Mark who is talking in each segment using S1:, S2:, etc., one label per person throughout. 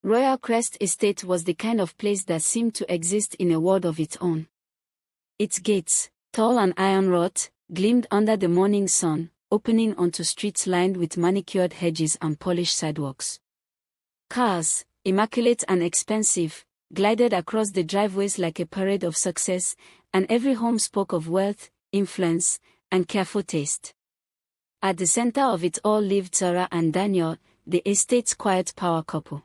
S1: Royal Crest Estate was the kind of place that seemed to exist in a world of its own. Its gates, tall and iron-wrought, gleamed under the morning sun, opening onto streets lined with manicured hedges and polished sidewalks. Cars, immaculate and expensive, glided across the driveways like a parade of success, and every home spoke of wealth, influence, and careful taste. At the center of it all lived Zora and Daniel, the estate's quiet power couple.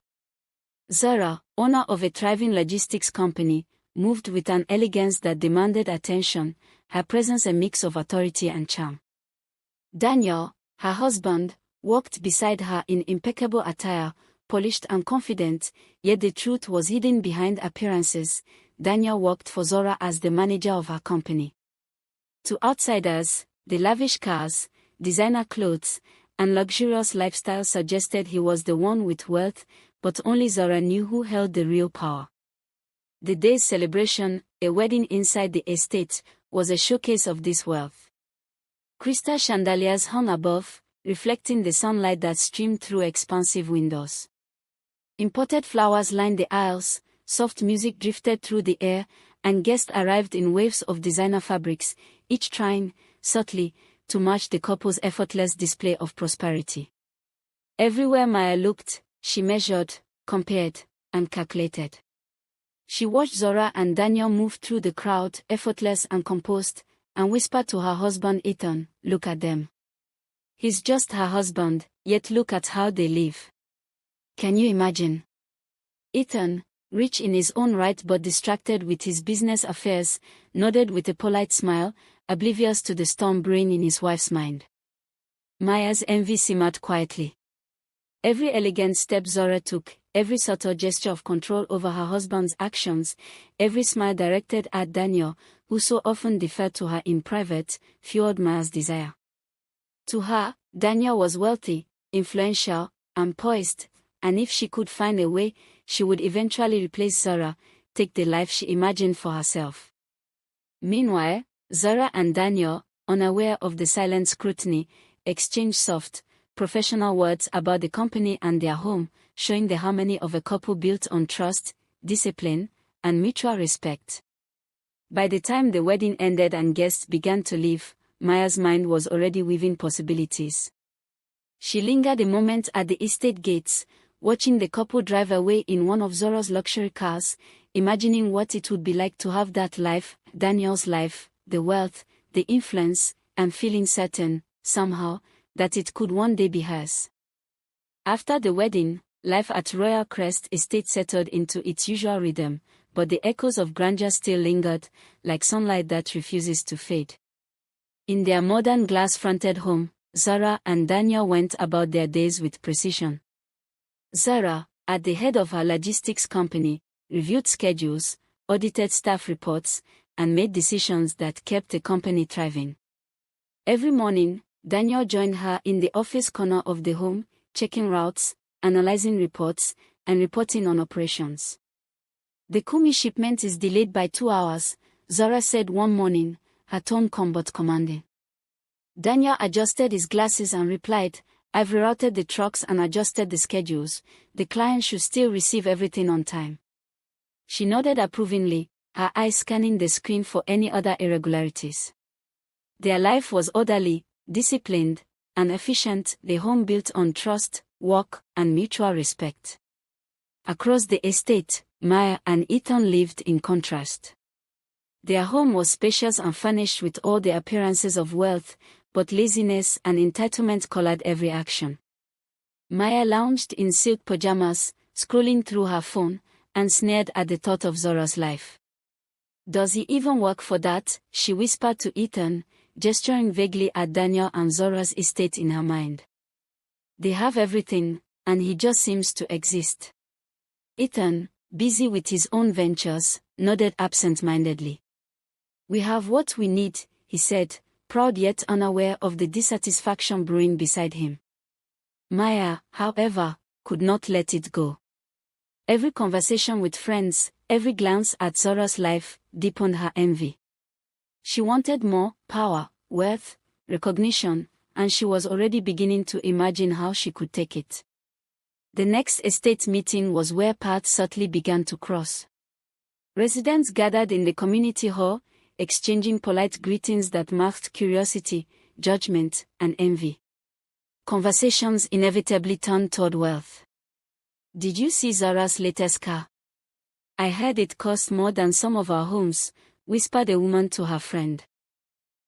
S1: Zora, owner of a thriving logistics company, moved with an elegance that demanded attention, her presence a mix of authority and charm. Daniel, her husband, walked beside her in impeccable attire, polished and confident, yet the truth was hidden behind appearances. Daniel worked for Zora as the manager of her company. To outsiders, the lavish cars, designer clothes, and luxurious lifestyle suggested he was the one with wealth, but only Zora knew who held the real power. The day's celebration, a wedding inside the estate, was a showcase of this wealth. Crystal chandeliers hung above, reflecting the sunlight that streamed through expansive windows. Imported flowers lined the aisles, soft music drifted through the air, and guests arrived in waves of designer fabrics, each trying, subtly, to match the couple's effortless display of prosperity. Everywhere Maya looked, she measured, compared, and calculated. She watched Zora and Daniel move through the crowd, effortless and composed, and whispered to her husband Ethan, "Look at them. He's just her husband, yet look at how they live." Can you imagine? Ethan, rich in his own right but distracted with his business affairs, nodded with a polite smile, oblivious to the storm brewing in his wife's mind. Maya's envy simmered quietly. Every elegant step Zora took, every subtle gesture of control over her husband's actions, every smile directed at Daniel, who so often deferred to her in private, fueled Maya's desire. To her, Daniel was wealthy, influential, and poised, and if she could find a way, she would eventually replace Zora, take the life she imagined for herself. Meanwhile, Zora and Daniel, unaware of the silent scrutiny, exchanged soft, professional words about the company and their home, showing the harmony of a couple built on trust, discipline, and mutual respect. By the time the wedding ended and guests began to leave, Maya's mind was already weaving possibilities. She lingered a moment at the estate gates, watching the couple drive away in one of Zora's luxury cars, imagining what it would be like to have that life, Daniel's life, the wealth, the influence, and feeling certain, somehow, that it could one day be hers. After the wedding, life at Royal Crest Estate settled into its usual rhythm, but the echoes of grandeur still lingered, like sunlight that refuses to fade. In their modern glass-fronted home, Zora and Daniel went about their days with precision. Zora, at the head of her logistics company, reviewed schedules, audited staff reports, and made decisions that kept the company thriving. Every morning, Daniel joined her in the office corner of the home, checking routes, analyzing reports, and reporting on operations. "The Kumi shipment is delayed by 2 hours, Zora said one morning, her tone calm but commanding. Daniel adjusted his glasses and replied, "I've rerouted the trucks and adjusted the schedules. The client should still receive everything on time." She nodded approvingly, her eyes scanning the screen for any other irregularities. Their life was orderly, disciplined, and efficient, the home built on trust, work, and mutual respect. Across the estate, Maya and Ethan lived in contrast. Their home was spacious and furnished with all the appearances of wealth, but laziness and entitlement colored every action. Maya lounged in silk pajamas, scrolling through her phone, and sneered at the thought of Zora's life. "Does he even work for that?" she whispered to Ethan, gesturing vaguely at Daniel and Zora's estate in her mind. "They have everything, and he just seems to exist." Ethan, busy with his own ventures, nodded absent-mindedly. "We have what we need," he said, proud yet unaware of the dissatisfaction brewing beside him. Maya, however, could not let it go. Every conversation with friends, every glance at Zora's life, deepened her envy. She wanted more power, wealth, recognition, and she was already beginning to imagine how she could take it. The next estate meeting was where paths subtly began to cross. Residents gathered in the community hall, exchanging polite greetings that marked curiosity, judgment, and envy. Conversations inevitably turned toward wealth. Did you see Zora's latest car? I heard it cost more than some of our homes, whispered a woman to her friend.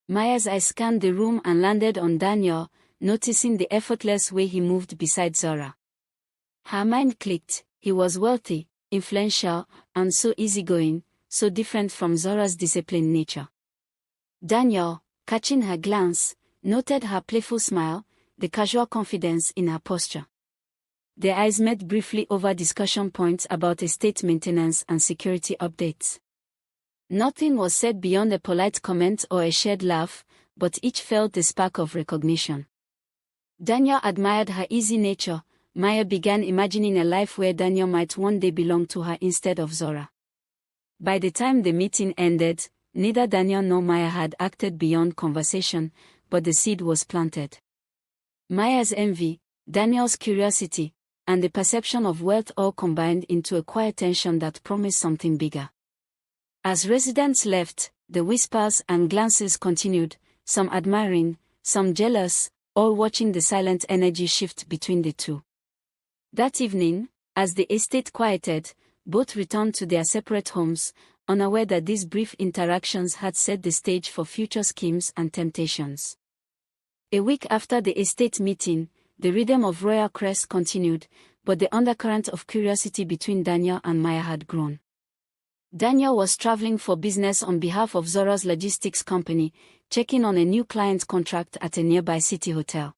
S1: Maya's eyes scanned the room and landed on Daniel, noticing the effortless way he moved beside Zora. Her mind clicked. He was wealthy, influential, and so easygoing, so different from Zora's disciplined nature. Daniel, catching her glance, noted her playful smile, the casual confidence in her posture. Their eyes met briefly over discussion points about estate maintenance and security updates. Nothing was said beyond a polite comment or a shared laugh, but each felt a spark of recognition. Daniel admired her easy nature. Maya began imagining a life where Daniel might one day belong to her instead of Zora. By the time the meeting ended, neither Daniel nor Maya had acted beyond conversation, but the seed was planted. Maya's envy, Daniel's curiosity, and the perception of wealth all combined into a quiet tension that promised something bigger. As residents left, the whispers and glances continued, some admiring, some jealous, all watching the silent energy shift between the two. That evening, as the estate quieted, both returned to their separate homes, unaware that these brief interactions had set the stage for future schemes and temptations. A week after the estate meeting, the rhythm of royal crest continued, but the undercurrent of curiosity between Daniel and Maya had grown. Daniel was traveling for business on behalf of Zora's logistics company, checking on a new client contract at a nearby city hotel.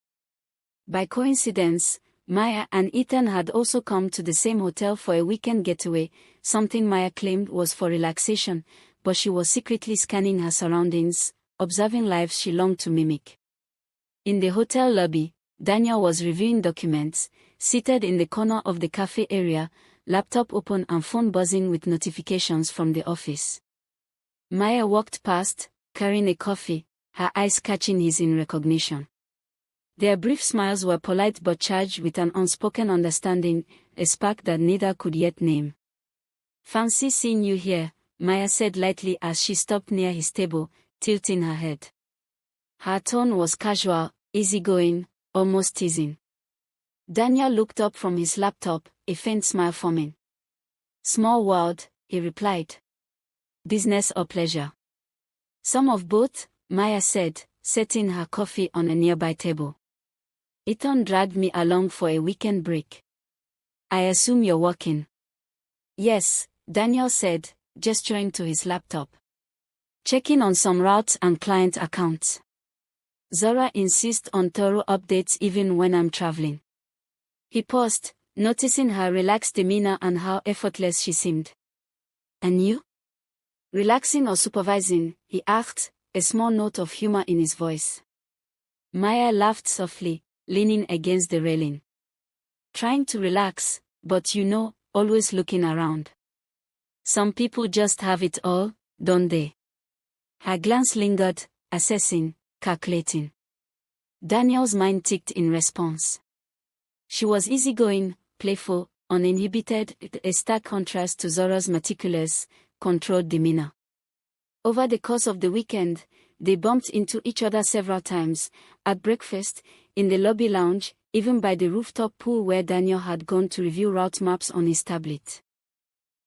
S1: By coincidence, Maya and Ethan had also come to the same hotel for a weekend getaway, something Maya claimed was for relaxation, but she was secretly scanning her surroundings, observing lives she longed to mimic. In the hotel lobby, Daniel was reviewing documents, seated in the corner of the cafe area, laptop open and phone buzzing with notifications from the office. Maya walked past, carrying a coffee, her eyes catching his in recognition. Their brief smiles were polite but charged with an unspoken understanding, a spark that neither could yet name. "Fancy seeing you here," Maya said lightly as she stopped near his table, tilting her head. Her tone was casual, easygoing, almost teasing. Daniel looked up from his laptop, a faint smile forming. "Small world," he replied. "Business or pleasure?" "Some of both," Maya said, setting her coffee on a nearby table. "Ethan dragged me along for a weekend break. I assume you're working?" "Yes," Daniel said, gesturing to his laptop. "Checking on some routes and client accounts. Zora insists on thorough updates even when I'm traveling." He paused, noticing her relaxed demeanor and how effortless she seemed. "And you? Relaxing or supervising?" he asked, a small note of humor in his voice. Maya laughed softly, leaning against the railing. "Trying to relax, but always looking around. Some people just have it all, don't they?" Her glance lingered, assessing, calculating. Daniel's mind ticked in response. She was easygoing, playful, uninhibited, a stark contrast to Zora's meticulous, controlled demeanor. Over the course of the weekend, they bumped into each other several times, at breakfast, in the lobby lounge, even by the rooftop pool where Daniel had gone to review route maps on his tablet.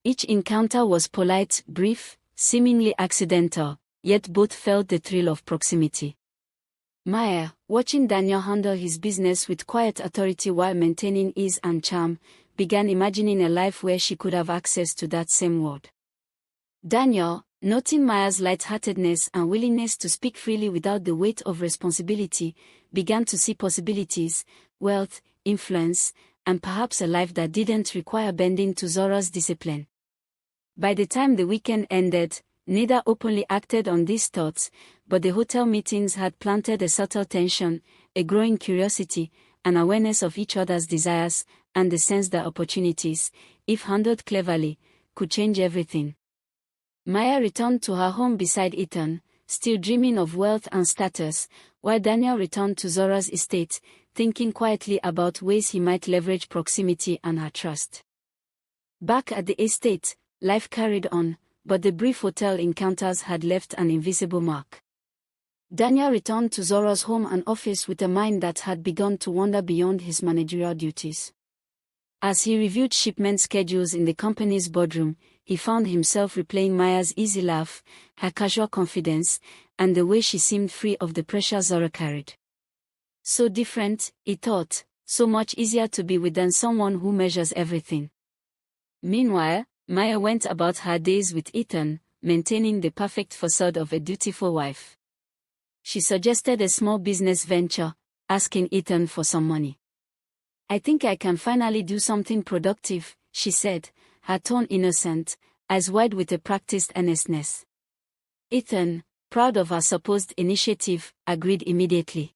S1: Each encounter was polite, brief, seemingly accidental, yet both felt the thrill of proximity. Maya, watching Daniel handle his business with quiet authority while maintaining ease and charm, began imagining a life where she could have access to that same world. Daniel, noting Maya's lightheartedness and willingness to speak freely without the weight of responsibility, began to see possibilities, wealth, influence, and perhaps a life that didn't require bending to Zora's discipline. By the time the weekend ended, neither openly acted on these thoughts, but the hotel meetings had planted a subtle tension, a growing curiosity, an awareness of each other's desires, and the sense that opportunities, if handled cleverly, could change everything. Maya returned to her home beside Ethan, still dreaming of wealth and status, while Daniel returned to Zora's estate, thinking quietly about ways he might leverage proximity and her trust. Back at the estate, life carried on, but the brief hotel encounters had left an invisible mark. Daniel returned to Zora's home and office with a mind that had begun to wander beyond his managerial duties. As he reviewed shipment schedules in the company's boardroom, he found himself replaying Maya's easy laugh, her casual confidence, and the way she seemed free of the pressure Zora carried. So different, he thought, so much easier to be with than someone who measures everything. Meanwhile, Maya went about her days with Ethan, maintaining the perfect facade of a dutiful wife. She suggested a small business venture, asking Ethan for some money. "I think I can finally do something productive," she said, her tone innocent, eyes wide with a practiced earnestness. Ethan, proud of her supposed initiative, agreed immediately.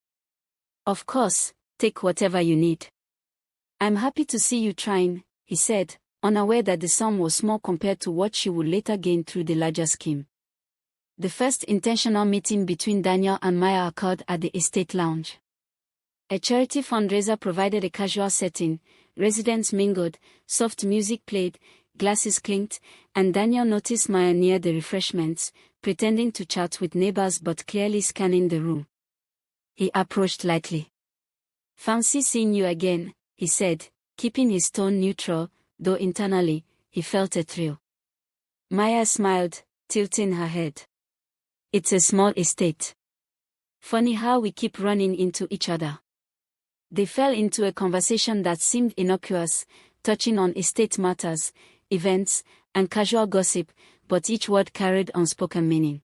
S1: "Of course, take whatever you need." "I'm happy to see you trying," he said, unaware that the sum was small compared to what she would later gain through the larger scheme. The first intentional meeting between Daniel and Maya occurred at the estate lounge. A charity fundraiser provided a casual setting, residents mingled, soft music played, glasses clinked, and Daniel noticed Maya near the refreshments, pretending to chat with neighbors but clearly scanning the room. He approached lightly. "Fancy seeing you again," he said, keeping his tone neutral, though internally, he felt a thrill. Maya smiled, tilting her head. "It's a small estate. Funny how we keep running into each other." They fell into a conversation that seemed innocuous, touching on estate matters, events, and casual gossip, but each word carried unspoken meaning.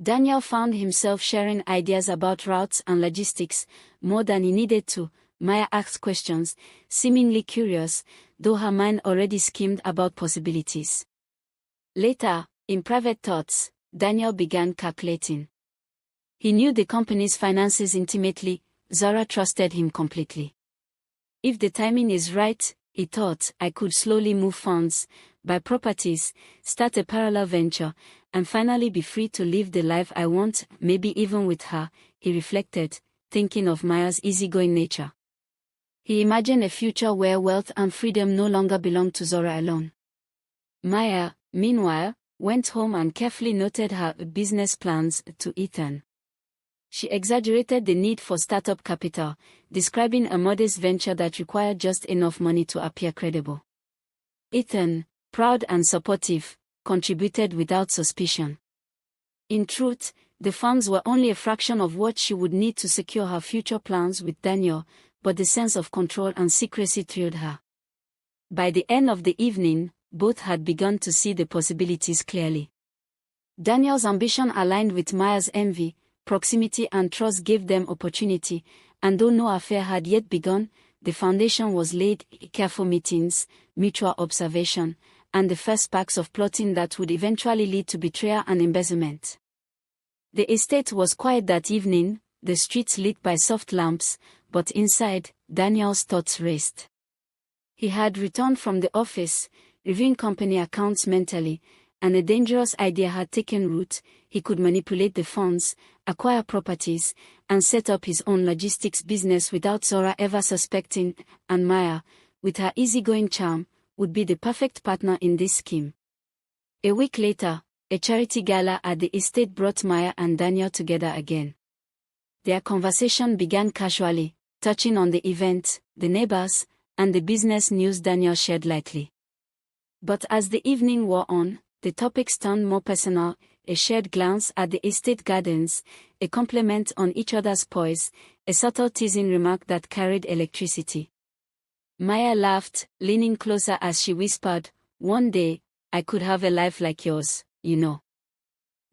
S1: Daniel found himself sharing ideas about routes and logistics, more than he needed to. Maya asked questions, seemingly curious, though her mind already schemed about possibilities. Later, in private thoughts, Daniel began calculating. He knew the company's finances intimately. Zora trusted him completely. "If the timing is right," he thought, "I could slowly move funds, buy properties, start a parallel venture, and finally be free to live the life I want, maybe even with her," he reflected, thinking of Maya's easygoing nature. He imagined a future where wealth and freedom no longer belonged to Zora alone. Maya, meanwhile, went home and carefully noted her business plans to Ethan. She exaggerated the need for startup capital, describing a modest venture that required just enough money to appear credible. Ethan, proud and supportive, contributed without suspicion. In truth, the funds were only a fraction of what she would need to secure her future plans with Daniel, but the sense of control and secrecy thrilled her. By the end of the evening, both had begun to see the possibilities clearly. Daniel's ambition aligned with Maya's envy. Proximity and trust gave them opportunity, and though no affair had yet begun, the foundation was laid. Careful meetings, mutual observation, and the first sparks of plotting that would eventually lead to betrayal and embezzlement. The estate was quiet that evening, the streets lit by soft lamps, but inside, Daniel's thoughts raced. He had returned from the office, reviewing company accounts mentally, and a dangerous idea had taken root. He could manipulate the funds, acquire properties, and set up his own logistics business without Zora ever suspecting, and Maya, with her easygoing charm, would be the perfect partner in this scheme. A week later, a charity gala at the estate brought Maya and Daniel together again. Their conversation began casually, touching on the event, the neighbors, and the business news Daniel shared lightly. But as the evening wore on, the topics turned more personal. A shared glance at the estate gardens, a compliment on each other's poise, a subtle teasing remark that carried electricity. Maya laughed, leaning closer as she whispered, "One day, I could have a life like yours, you know."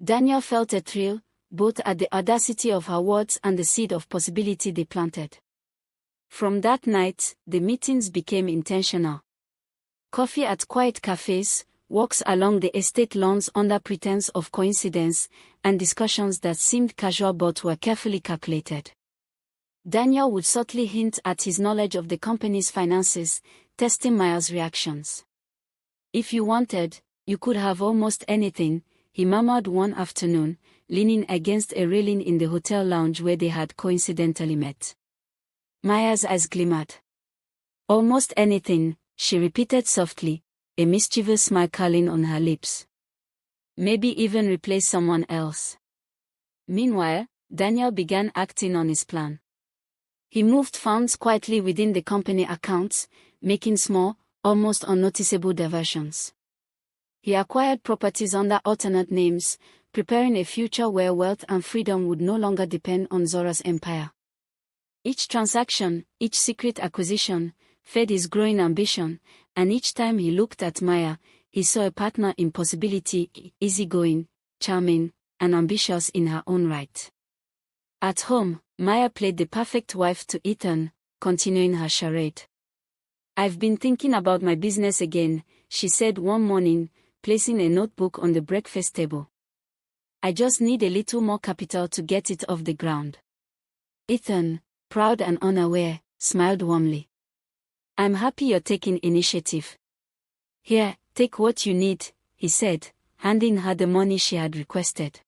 S1: Daniel felt a thrill, both at the audacity of her words and the seed of possibility they planted. From that night, the meetings became intentional. Coffee at quiet cafes, walks along the estate lawns under pretense of coincidence, and discussions that seemed casual but were carefully calculated. Daniel would subtly hint at his knowledge of the company's finances, testing Maya's reactions. "If you wanted, you could have almost anything," he murmured one afternoon, leaning against a railing in the hotel lounge where they had coincidentally met. Maya's eyes glimmered. Almost anything, she repeated softly, a mischievous smile curling on her lips. Maybe even replace someone else. Meanwhile, Daniel began acting on his plan. He moved funds quietly within the company accounts, making small, almost unnoticeable diversions. He acquired properties under alternate names, preparing a future where wealth and freedom would no longer depend on Zora's empire. Each transaction, each secret acquisition, fed his growing ambition, and each time he looked at Maya, he saw a partner in possibility, easygoing, charming, and ambitious in her own right. At home, Maya played the perfect wife to Ethan, continuing her charade. "I've been thinking about my business again," she said one morning, placing a notebook on the breakfast table. "I just need a little more capital to get it off the ground." Ethan, proud and unaware, smiled warmly. "I'm happy you're taking initiative. Here, take what you need," he said, handing her the money she had requested.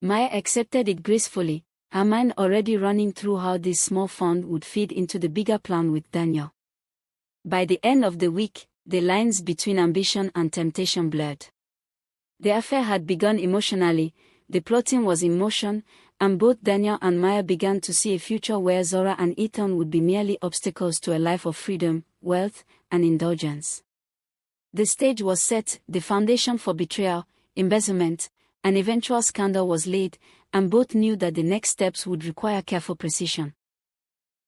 S1: Maya accepted it gracefully, her mind already running through how this small fund would feed into the bigger plan with Daniel. By the end of the week, the lines between ambition and temptation blurred. The affair had begun emotionally, the plotting was in motion, and both Daniel and Maya began to see a future where Zora and Ethan would be merely obstacles to a life of freedom, wealth, and indulgence. The stage was set, the foundation for betrayal, embezzlement, and eventual scandal was laid, and both knew that the next steps would require careful precision.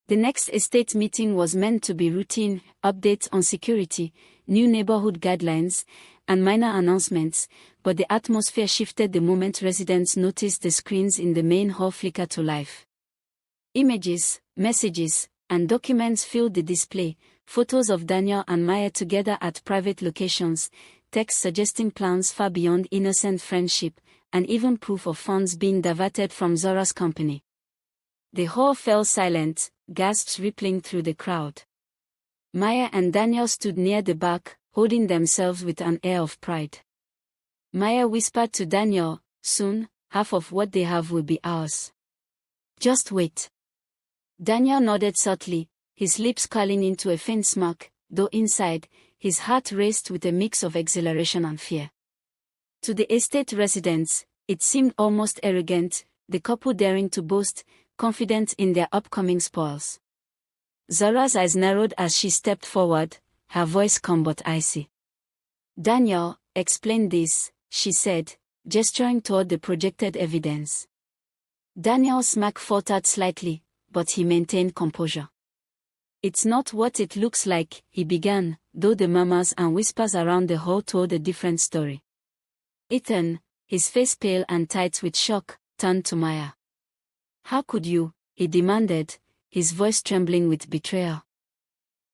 S1: The next estate meeting was meant to be routine, updates on security, new neighborhood guidelines, and minor announcements, but the atmosphere shifted the moment residents noticed the screens in the main hall flicker to life. Images, messages, and documents filled the display, photos of Daniel and Maya together at private locations, texts suggesting plans far beyond innocent friendship, and even proof of funds being diverted from Zora's company. The hall fell silent, gasps rippling through the crowd. Maya and Daniel stood near the back, holding themselves with an air of pride. Maya whispered to Daniel, "Soon, half of what they have will be ours. Just wait." Daniel nodded subtly, his lips curling into a faint smirk, though inside, his heart raced with a mix of exhilaration and fear. To the estate residents, it seemed almost arrogant, the couple daring to boast, confident in their upcoming spoils. Zora's eyes narrowed as she stepped forward, her voice calm but icy. "Daniel, explain this," she said, gesturing toward the projected evidence. Daniel's smirk faltered slightly, but he maintained composure. "It's not what it looks like," he began, though the murmurs and whispers around the hall told a different story. Ethan, his face pale and tight with shock, turned to Maya. "How could you?" he demanded, his voice trembling with betrayal.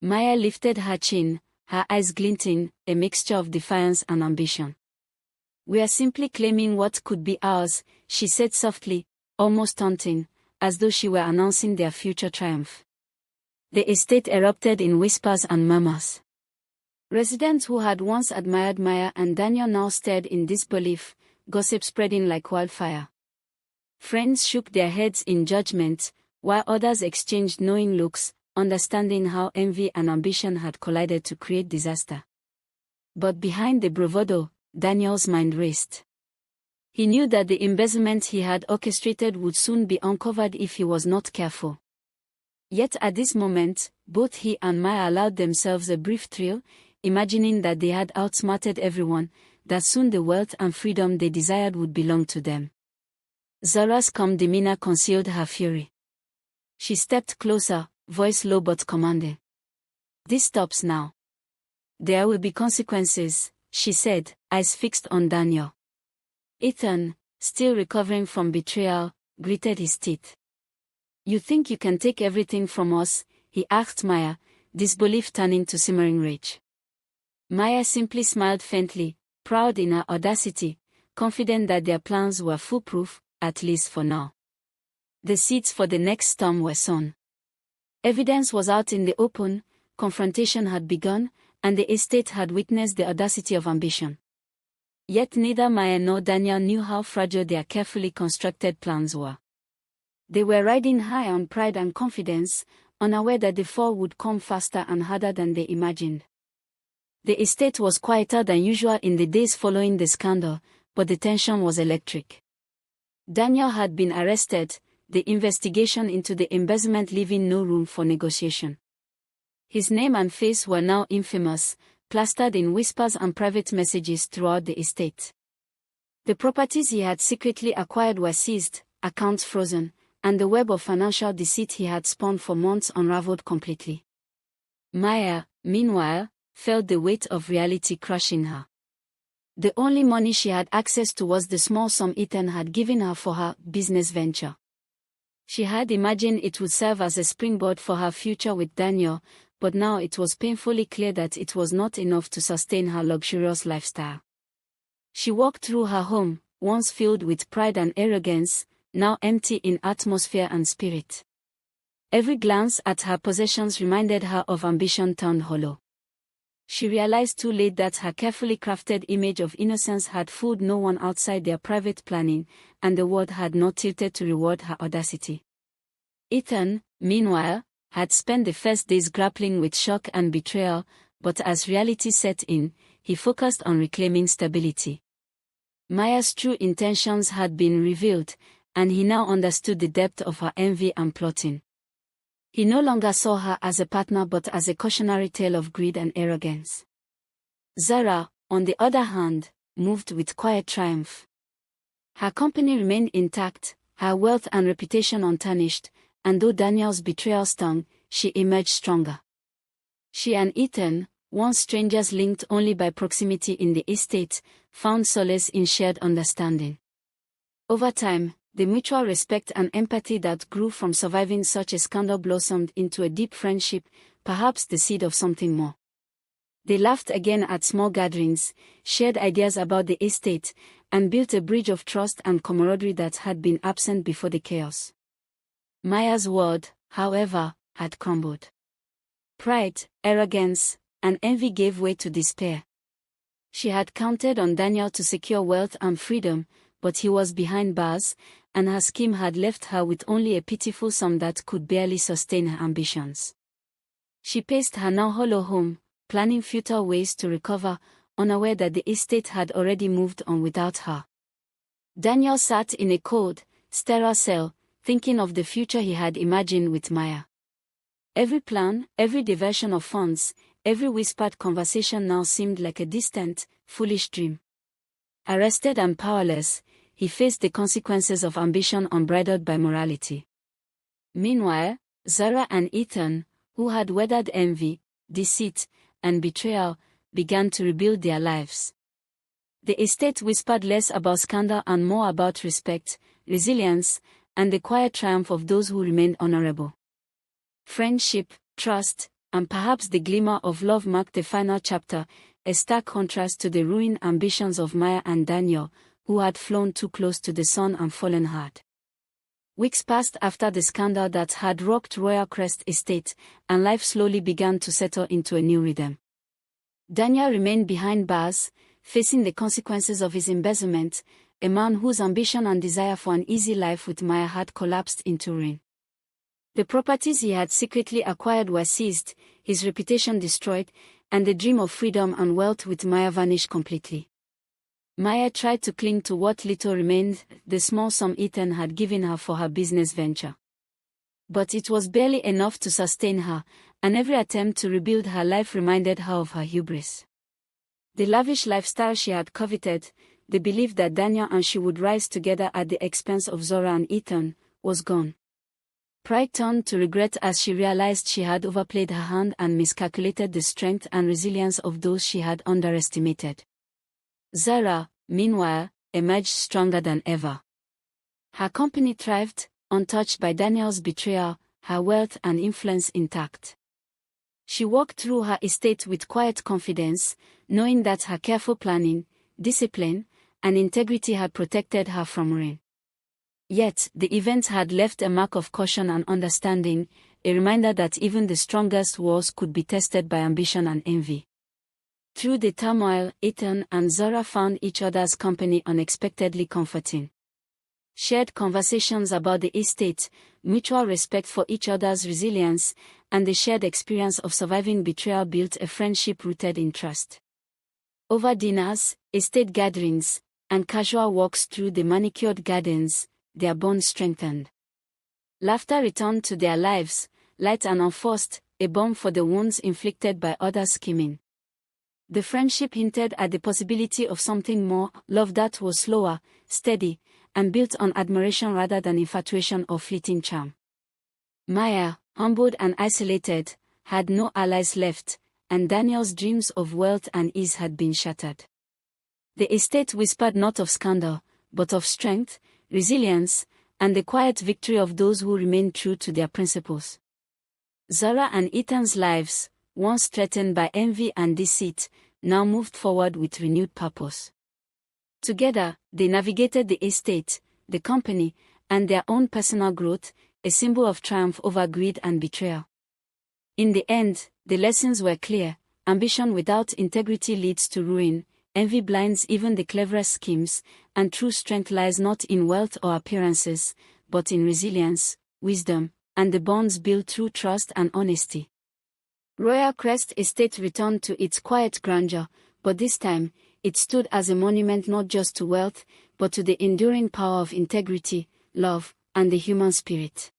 S1: Maya lifted her chin, her eyes glinting, a mixture of defiance and ambition. "We are simply claiming what could be ours," she said softly, almost taunting, as though she were announcing their future triumph. The estate erupted in whispers and murmurs. Residents who had once admired Maya and Daniel now stared in disbelief, gossip spreading like wildfire. Friends shook their heads in judgment, while others exchanged knowing looks, understanding how envy and ambition had collided to create disaster. But behind the bravado, Daniel's mind raced. He knew that the embezzlement he had orchestrated would soon be uncovered if he was not careful. Yet at this moment, both he and Maya allowed themselves a brief thrill, imagining that they had outsmarted everyone, that soon the wealth and freedom they desired would belong to them. Zora's calm demeanor concealed her fury. She stepped closer, voice low but commanding. "This stops now. There will be consequences," she said, eyes fixed on Daniel. Ethan, still recovering from betrayal, gritted his teeth. "You think you can take everything from us?" he asked Maya, disbelief turning to simmering rage. Maya simply smiled faintly, proud in her audacity, confident that their plans were foolproof, at least for now. The seeds for the next storm were sown. Evidence was out in the open, confrontation had begun, and the estate had witnessed the audacity of ambition. Yet neither Maya nor Daniel knew how fragile their carefully constructed plans were. They were riding high on pride and confidence, unaware that the fall would come faster and harder than they imagined. The estate was quieter than usual in the days following the scandal, but the tension was electric. Daniel had been arrested, the investigation into the embezzlement leaving no room for negotiation. His name and face were now infamous, plastered in whispers and private messages throughout the estate. The properties he had secretly acquired were seized, accounts frozen, and the web of financial deceit he had spun for months unraveled completely. Maya, meanwhile, felt the weight of reality crushing her. The only money she had access to was the small sum Ethan had given her for her business venture. She had imagined it would serve as a springboard for her future with Daniel, but now it was painfully clear that it was not enough to sustain her luxurious lifestyle. She walked through her home, once filled with pride and arrogance, now empty in atmosphere and spirit. Every glance at her possessions reminded her of ambition turned hollow. She realized too late that her carefully crafted image of innocence had fooled no one outside their private planning, and the world had not tilted to reward her audacity. Ethan, meanwhile, had spent the first days grappling with shock and betrayal, but as reality set in, he focused on reclaiming stability. Maya's true intentions had been revealed, and he now understood the depth of her envy and plotting. He no longer saw her as a partner but as a cautionary tale of greed and arrogance. Zara, on the other hand, moved with quiet triumph. Her company remained intact, her wealth and reputation untarnished, and though Daniel's betrayal stung, she emerged stronger. She and Ethan, once strangers linked only by proximity in the estate, found solace in shared understanding. Over time, the mutual respect and empathy that grew from surviving such a scandal blossomed into a deep friendship, perhaps the seed of something more. They laughed again at small gatherings, shared ideas about the estate, and built a bridge of trust and camaraderie that had been absent before the chaos. Maya's world, however, had crumbled. Pride, arrogance, and envy gave way to despair. She had counted on Daniel to secure wealth and freedom, but he was behind bars, and her scheme had left her with only a pitiful sum that could barely sustain her ambitions. She paced her now hollow home, planning futile ways to recover, unaware that the estate had already moved on without her. Daniel sat in a cold, sterile cell, thinking of the future he had imagined with Maya. Every plan, every diversion of funds, every whispered conversation now seemed like a distant, foolish dream. Arrested and powerless, he faced the consequences of ambition unbridled by morality. Meanwhile, Zara and Ethan, who had weathered envy, deceit, and betrayal, began to rebuild their lives. The estate whispered less about scandal and more about respect, resilience, and the quiet triumph of those who remained honorable. Friendship, trust, and perhaps the glimmer of love marked the final chapter, a stark contrast to the ruined ambitions of Maya and Daniel, who had flown too close to the sun and fallen hard. Weeks passed after the scandal that had rocked Royal Crest Estate, and life slowly began to settle into a new rhythm. Daniel remained behind bars, facing the consequences of his embezzlement, a man whose ambition and desire for an easy life with Maya had collapsed into ruin. The properties he had secretly acquired were seized, his reputation destroyed, and the dream of freedom and wealth with Maya vanished completely. Maya tried to cling to what little remained, the small sum Ethan had given her for her business venture. But it was barely enough to sustain her, and every attempt to rebuild her life reminded her of her hubris. The lavish lifestyle she had coveted, the belief that Daniel and she would rise together at the expense of Zora and Ethan, was gone. Pride turned to regret as she realized she had overplayed her hand and miscalculated the strength and resilience of those she had underestimated. Zara, meanwhile, emerged stronger than ever. Her company thrived, untouched by Daniel's betrayal, her wealth and influence intact. She walked through her estate with quiet confidence, knowing that her careful planning, discipline, and integrity had protected her from ruin. Yet, the events had left a mark of caution and understanding, a reminder that even the strongest walls could be tested by ambition and envy. Through the turmoil, Ethan and Zora found each other's company unexpectedly comforting. Shared conversations about the estate, mutual respect for each other's resilience, and the shared experience of surviving betrayal built a friendship rooted in trust. Over dinners, estate gatherings, and casual walks through the manicured gardens, their bond strengthened. Laughter returned to their lives, light and unforced, a balm for the wounds inflicted by others' scheming. The friendship hinted at the possibility of something more, love that was slower, steady, and built on admiration rather than infatuation or fleeting charm. Maya, humbled and isolated, had no allies left, and Daniel's dreams of wealth and ease had been shattered. The estate whispered not of scandal, but of strength, resilience, and the quiet victory of those who remained true to their principles. Zora and Ethan's lives, once threatened by envy and deceit, now moved forward with renewed purpose. Together, they navigated the estate, the company, and their own personal growth, a symbol of triumph over greed and betrayal. In the end, the lessons were clear: ambition without integrity leads to ruin, envy blinds even the cleverest schemes, and true strength lies not in wealth or appearances, but in resilience, wisdom, and the bonds built through trust and honesty. Royal Crest Estate returned to its quiet grandeur, but this time, it stood as a monument not just to wealth, but to the enduring power of integrity, love, and the human spirit.